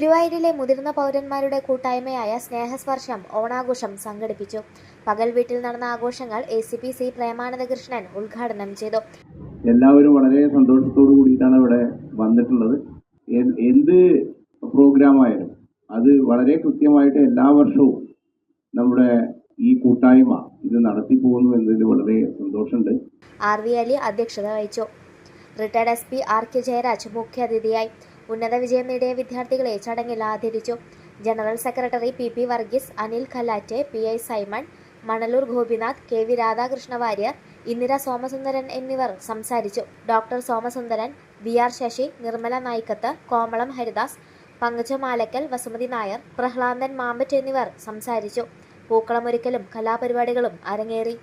ഗുരുവായൂരിലെ മുതിർന്ന പൗരന്മാരുടെ കൂട്ടായ്മയായ സ്നേഹസ്പർശം ഓണാഘോഷം സംഘടിപ്പിച്ചു. പകൽ വീട്ടിൽ നടന്ന ആഘോഷങ്ങൾ ACP C പ്രേമാനന്ദകൃഷ്ണൻ ഉദ്ഘാടനം ചെയ്തു. എല്ലാവരും വളരെ സന്തോഷത്തോടു കൂടിയിട്ടാണ് ഇവിടെ വന്നിട്ടുള്ളത്. എന്ത് പ്രോഗ്രാമായാലും അത് വളരെ കൃത്യമായിട്ട് എല്ലാ വർഷവും നമ്മുടെ ഈ കൂട്ടായ്മ ഇത് നടത്തി പോകുന്നു എന്നതിൽ വളരെ സന്തോഷമുണ്ട്. RV അലി അധ്യക്ഷത വഹിച്ചു. റിട്ടയർഡ് SP RK ജയരാജ് മുഖ്യാതിഥിയായി. ഉന്നത വിജയം നേടിയ വിദ്യാർത്ഥികളെ ചടങ്ങിൽ ആദരിച്ചു. General secretary PP Varghese, Anil Kallatt, PI Simon, Manalur Gopinath, KV Radhakrishna Warrier, Indira Somasundaran എന്നിവർ സംസാരിച്ചു. ഡോക്ടർ സോമസുന്ദരൻ, VR ശശി, നിർമ്മല നായിക്കത്ത്, കോമളം ഹരിദാസ്, പങ്കജ മാലക്കൽ, വസുമതി നായർ, പ്രഹ്ലാദൻ മാമ്പറ്റ് എന്നിവർ സംസാരിച്ചു. പൂക്കളമൊരുക്കലും കലാപരിപാടികളും അരങ്ങേറി.